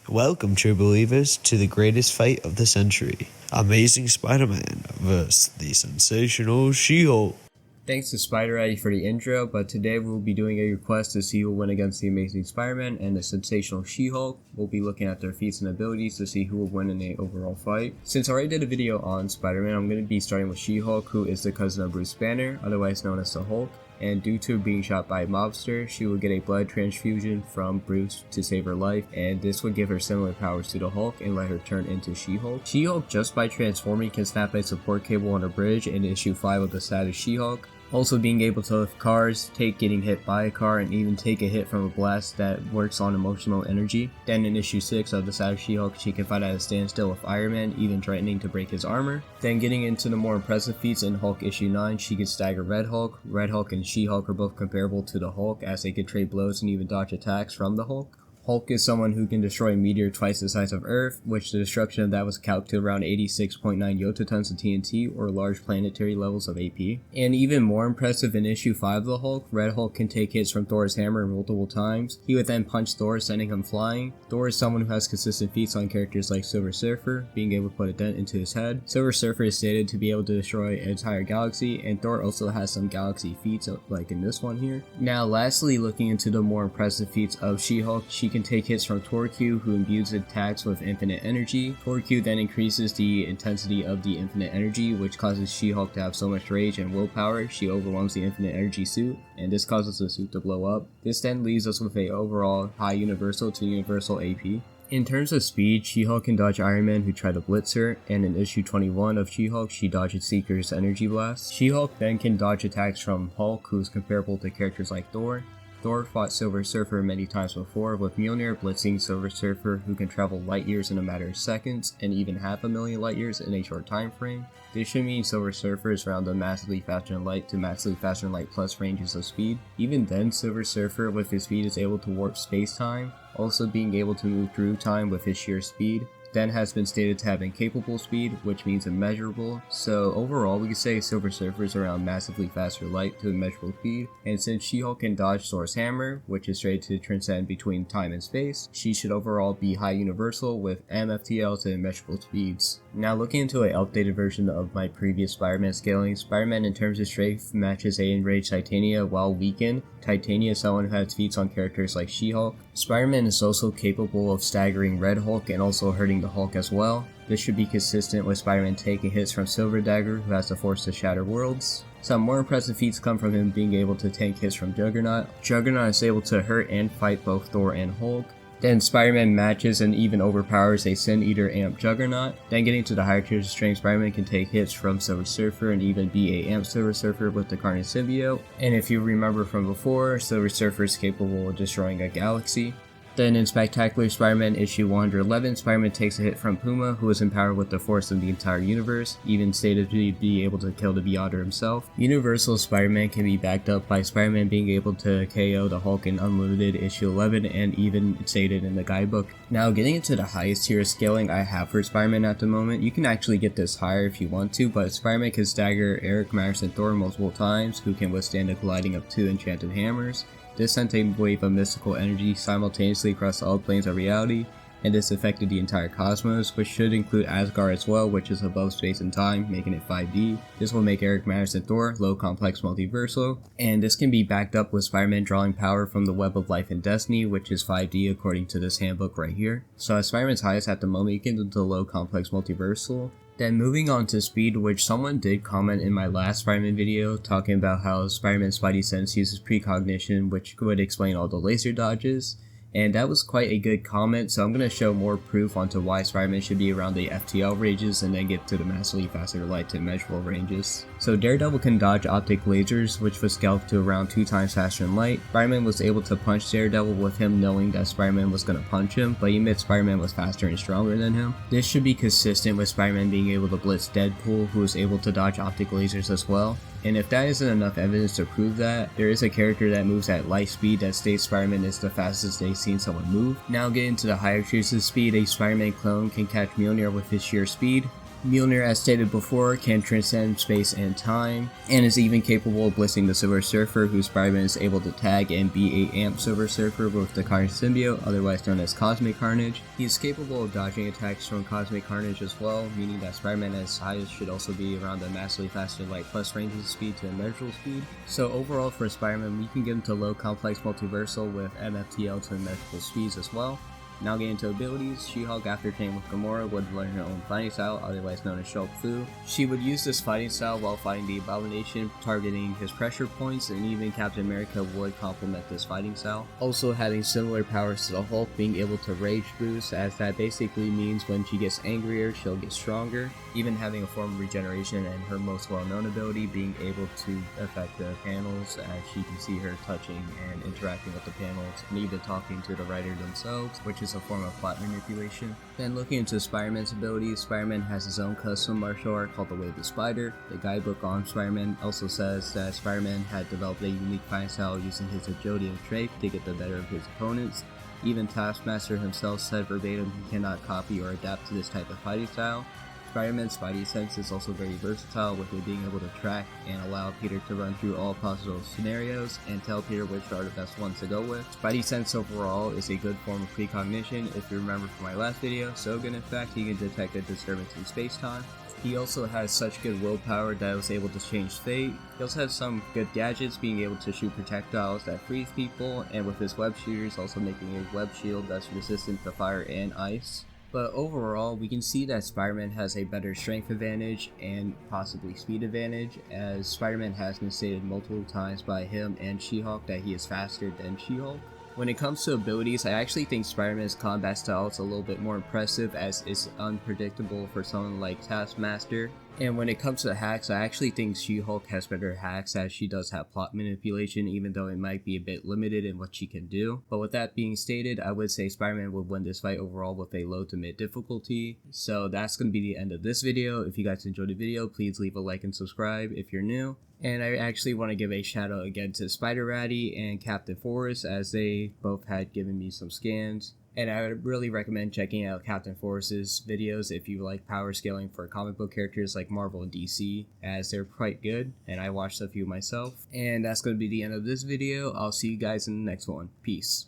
Welcome, true believers, to the greatest fight of the century. Amazing Spider-Man vs. the sensational She-Hulk. Thanks to Spider-Eye for the intro, but today we'll be doing a request to see who will win against the Amazing Spider-Man and the sensational She-Hulk. We'll be looking at their feats and abilities to see who will win in an overall fight. Since I already did a video on Spider-Man, I'm going to be starting with She-Hulk, who is the cousin of Bruce Banner, otherwise known as the Hulk. And due to being shot by a mobster, she will get a blood transfusion from Bruce to save her life, and this would give her similar powers to the Hulk and let her turn into She-Hulk. She-Hulk, just by transforming, can snap a support cable on a bridge in issue 5 of the status She-Hulk. Also being able to lift cars, take getting hit by a car, and even take a hit from a blast that works on emotional energy. Then in issue 6 of the status She-Hulk, she can fight at a standstill with Iron Man, even threatening to break his armor. Then getting into the more impressive feats in Hulk issue 9, she can stagger Red Hulk. Red Hulk and She-Hulk are both comparable to the Hulk, as they can trade blows and even dodge attacks from the Hulk. Hulk is someone who can destroy a meteor twice the size of Earth, which the destruction of that was calculated to around 86.9 yototons of TNT, or large planetary levels of AP. And even more impressive in issue 5 of the Hulk, Red Hulk can take hits from Thor's hammer multiple times. He would then punch Thor, sending him flying. Thor is someone who has consistent feats on characters like Silver Surfer, being able to put a dent into his head. Silver Surfer is stated to be able to destroy an entire galaxy, and Thor also has some galaxy feats like in this one here. Now lastly, looking into the more impressive feats of She-Hulk, she can take hits from Torque, who imbues attacks with infinite energy. Torque then increases the intensity of the infinite energy, which causes She-Hulk to have so much rage and willpower she overwhelms the infinite energy suit, and this causes the suit to blow up. This then leaves us with a overall high universal to universal AP. In terms of speed, She-Hulk can dodge Iron Man, who tried to blitz her, and in issue 21 of She-Hulk, she dodges Seeker's energy blast. She-Hulk then can dodge attacks from Hulk, who is comparable to characters like Thor. Thor fought Silver Surfer many times before, with Mjolnir blitzing Silver Surfer, who can travel light years in a matter of seconds, and even 500,000 light years in a short time frame. This should mean Silver Surfer is around the massively faster than light to massively faster than light plus ranges of speed. Even then, Silver Surfer with his speed is able to warp space-time, also being able to move through time with his sheer speed. Then has been stated to have incapable speed, which means immeasurable. So overall, we could say Silver Surfer is around massively faster light to immeasurable speed. And since She-Hulk can dodge Thor's hammer, which is rated to transcend between time and space, she should overall be high universal with MFTL to immeasurable speeds. Now looking into an updated version of my previous Spider-Man scaling, Spider-Man in terms of strength matches a enraged Titania while weakened. Titania is someone who has feats on characters like She-Hulk. Spider-Man is also capable of staggering Red Hulk and also hurting the Hulk as well. This should be consistent with Spider-Man taking hits from Silver Dagger, who has the force to shatter worlds. Some more impressive feats come from him being able to tank hits from Juggernaut. Juggernaut is able to hurt and fight both Thor and Hulk. Then Spider-Man matches and even overpowers a Sin Eater Amp Juggernaut. Then getting to the higher tiers of strength, Spider-Man can take hits from Silver Surfer and even be a Amp Silver Surfer with the Carnage Symbiote. And if you remember from before, Silver Surfer is capable of destroying a galaxy. Then in Spectacular Spider-Man issue 111, Spider-Man takes a hit from Puma, who is empowered with the force of the entire universe, even stated to be able to kill the Beyonder himself. Universal Spider-Man can be backed up by Spider-Man being able to KO the Hulk in Unlimited issue 11 and even stated in the guidebook. Now getting into the highest tier of scaling I have for Spider-Man at the moment, you can actually get this higher if you want to, but Spider-Man can stagger Eric, Myers, and Thor multiple times, who can withstand the colliding of 2 enchanted hammers. This sent a wave of mystical energy simultaneously across all planes of reality, and this affected the entire cosmos, which should include Asgard as well, which is above space and time, making it 5D. This will make Eric, Myers, and Thor low complex multiversal, and this can be backed up with Spider-Man drawing power from the Web of Life and Destiny, which is 5D according to this handbook right here. So as Spider-Man's highest at the moment, you can do the low complex multiversal. Then moving on to speed, which someone did comment in my last Spider-Man video talking about how Spider-Man's Spidey sense uses precognition, which would explain all the laser dodges. And that was quite a good comment, so I'm going to show more proof onto why Spider-Man should be around the FTL ranges and then get to the massively faster light to immeasurable ranges. So Daredevil can dodge optic lasers, which was scaled to around 2 times faster than light. Spider-Man was able to punch Daredevil with him knowing that Spider-Man was going to punch him, but he admits Spider-Man was faster and stronger than him. This should be consistent with Spider-Man being able to blitz Deadpool, who is able to dodge optic lasers as well. And if that isn't enough evidence to prove that, there is a character that moves at light speed that states Spider-Man is the fastest they've seen someone move. Now getting to the higher tiers of speed, a Spider-Man clone can catch Mjolnir with his sheer speed. Mjolnir, as stated before, can transcend space and time, and is even capable of blitzing the Silver Surfer, who Spider-Man is able to tag and be a Amp Silver Surfer with the Carnage symbiote, otherwise known as Cosmic Carnage. He is capable of dodging attacks from Cosmic Carnage as well, meaning that Spider-Man at his highest should also be around the massively faster light plus range and speed to immeasurable speed. So overall for Spider-Man, we can get him to low complex multiversal with MFTL to immeasurable speeds as well. Now getting into abilities, She-Hulk, after training with Gamora, would learn her own fighting style, otherwise known as Shulk Fu. She would use this fighting style while fighting the Abomination, targeting his pressure points, and even Captain America would complement this fighting style. Also having similar powers to the Hulk, being able to rage boost, as that basically means when she gets angrier, she'll get stronger. Even having a form of regeneration, and her most well-known ability being able to affect the panels, as she can see her touching and interacting with the panels, and even talking to the writer themselves, which is a form of plot manipulation. Then looking into Spider-Man's abilities, Spider-Man has his own custom martial art called the Way of the Spider. The guidebook on Spider-Man also says that Spider-Man had developed a unique fighting style using his agility and strength to get the better of his opponents. Even Taskmaster himself said verbatim he cannot copy or adapt to this type of fighting style. Spider-Man's Spidey sense is also very versatile, with it being able to track and allow Peter to run through all possible scenarios and tell Peter which are the best ones to go with. Spidey sense overall is a good form of precognition, if you remember from my last video, so good in fact he can detect a disturbance in space-time. He also has such good willpower that it was able to change fate. He also has some good gadgets, being able to shoot projectiles that freeze people, and with his web shooters also making a web shield that's resistant to fire and ice. But overall, we can see that Spider-Man has a better strength advantage and possibly speed advantage, as Spider-Man has been stated multiple times by him and She-Hulk that he is faster than She-Hulk. When it comes to abilities, I actually think Spider-Man's combat style is a little bit more impressive, as it's unpredictable for someone like Taskmaster. And when it comes to hacks, I actually think She-Hulk has better hacks, as she does have plot manipulation, even though it might be a bit limited in what she can do. But with that being stated, I would say Spider-Man would win this fight overall with a low to mid difficulty. So that's going to be the end of this video. If you guys enjoyed the video, please leave a like and subscribe if you're new. And I actually want to give a shout out again to Spider Ratty and Captain Forrest, as they both had given me some scans. And I would really recommend checking out Captain Forrest's videos if you like power scaling for comic book characters like Marvel and DC, as they're quite good, and I watched a few myself. And that's going to be the end of this video. I'll see you guys in the next one. Peace.